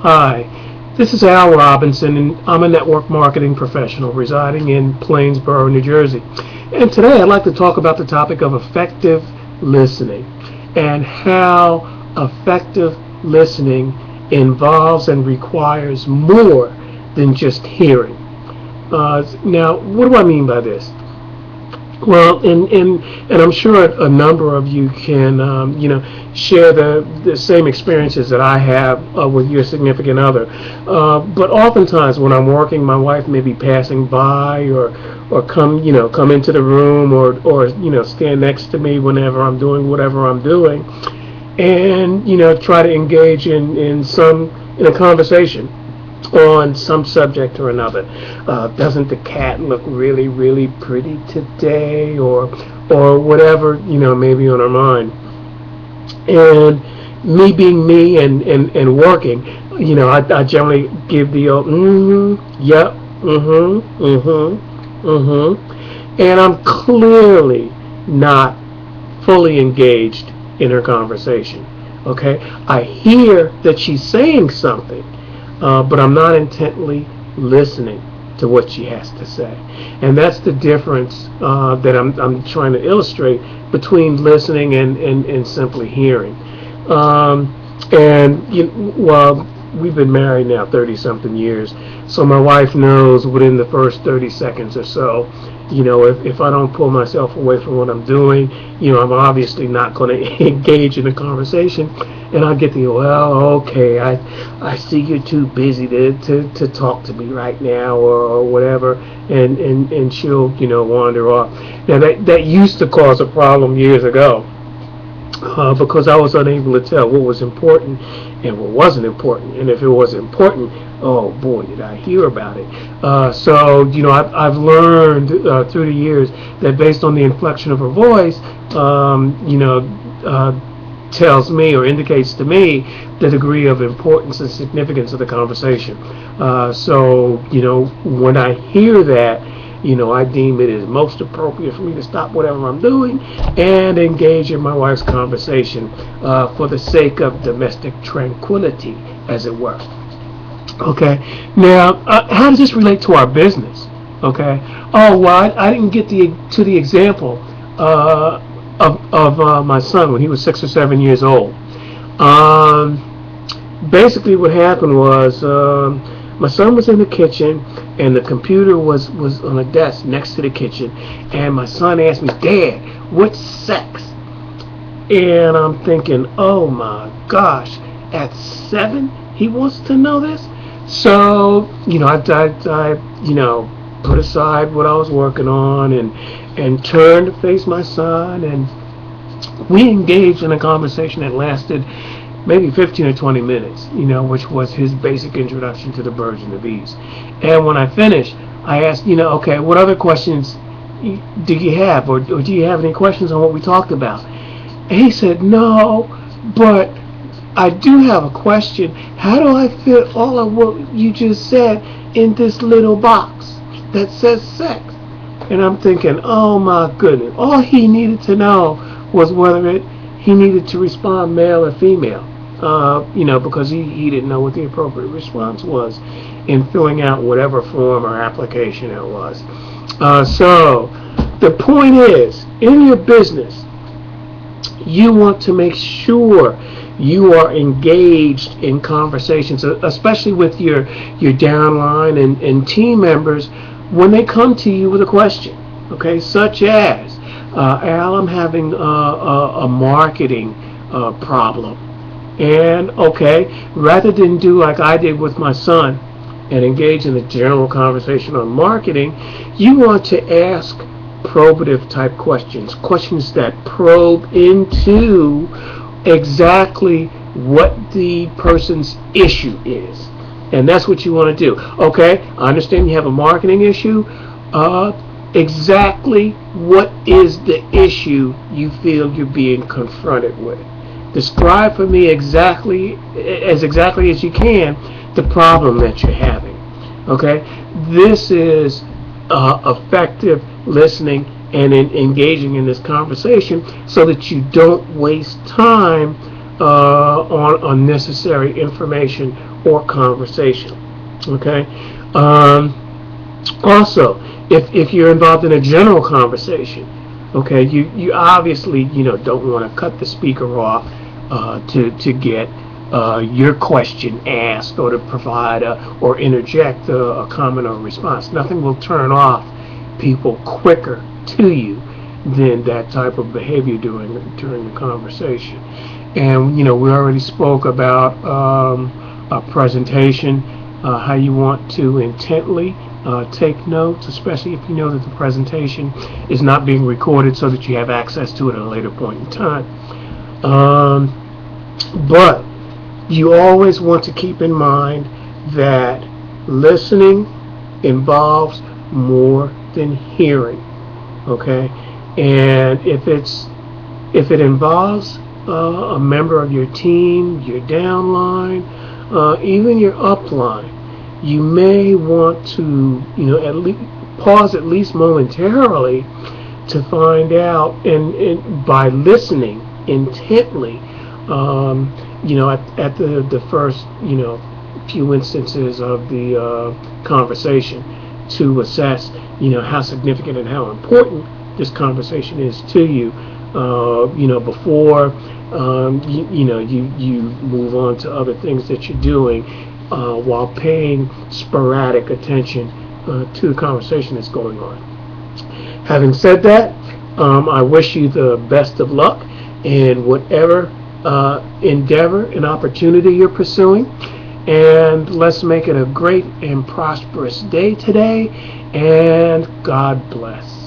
Hi, this is Al Robinson, and I'm a network marketing professional residing in Plainsboro, New Jersey. And today I'd like to talk about the topic of effective listening and how effective listening involves and requires more than just hearing. Now, what do I mean by this? Well, and I'm sure a number of you can, share the same experiences that I have with your significant other. But oftentimes when I'm working, my wife may be passing by or come into the room or stand next to me whenever I'm doing whatever I'm doing, and try to engage in a conversation on some subject or another. Doesn't the cat look really, really pretty today, or whatever maybe on her mind? And me being me and working, I generally give the old yep, and I'm clearly not fully engaged in her conversation. Okay, I hear that she's saying something, but I'm not intently listening to what she has to say. And that's the difference that I'm trying to illustrate between listening and simply hearing. Well, we've been married now 30-something years, so my wife knows within the first 30 seconds or so, if I don't pull myself away from what I'm doing, I'm obviously not going to engage in a conversation, and I'll get the, well, okay, I see you're too busy to talk to me right now, or whatever, and she'll, wander off. Now, that used to cause a problem years ago, because I was unable to tell what was important and what wasn't important. And if it was important, oh boy, did I hear about it. So I've learned through the years that based on the inflection of her voice, tells me or indicates to me the degree of importance and significance of the conversation. So when I hear that, I deem it is most appropriate for me to stop whatever I'm doing and engage in my wife's conversation for the sake of domestic tranquility, as it were. Okay. Now, how does this relate to our business? Okay. Oh, well, I didn't get to the example of my son when he was 6 or 7 years old. Basically, what happened was my son was in the kitchen, and the computer was on a desk next to the kitchen, and my son asked me, "Dad, what's sex?" And I'm thinking, oh my gosh, at 7 he wants to know this? So I put aside what I was working on and turned to face my son, and we engaged in a conversation that lasted maybe 15 or 20 minutes, which was his basic introduction to the birds and the bees. And when I finished, I asked, okay, what other questions do you have, or do you have any questions on what we talked about? And he said, no, but I do have a question. How do I fit all of what you just said in this little box that says sex? And I'm thinking, oh my goodness, all he needed to know was whether he needed to respond male or female. Because he didn't know what the appropriate response was in filling out whatever form or application it was. So the point is, in your business, you want to make sure you are engaged in conversations, especially with your downline and team members when they come to you with a question, okay, such as, Al, I'm having a marketing problem. And okay, rather than do like I did with my son and engage in a general conversation on marketing, you want to ask probative type questions that probe into exactly what the person's issue is. And that's what you want to do. Okay, I understand you have a marketing issue. Exactly what is the issue you feel you're being confronted with? Describe for me exactly as you can the problem that you're having. Okay, this is effective listening and engaging in this conversation so that you don't waste time on unnecessary information or conversation. Okay. Also, if you're involved in a general conversation, okay, you obviously don't want to cut the speaker off to get your question asked, or to provide or interject a comment or response. Nothing will turn off people quicker to you than that type of behavior during the conversation. And we already spoke about a presentation, how you want to intently take notes, especially if you know that the presentation is not being recorded, so that you have access to it at a later point in time. But you always want to keep in mind that listening involves more than hearing. Okay, and if it involves a member of your team, your downline, even your upline, you may want to at least pause, at least momentarily, to find out, and by listening intently, at the first few instances of the conversation, to assess how significant and how important this conversation is to you, before you move on to other things that you're doing, while paying sporadic attention to the conversation that's going on. Having said that, I wish you the best of luck in whatever endeavor and opportunity you're pursuing, and let's make it a great and prosperous day today, and God bless.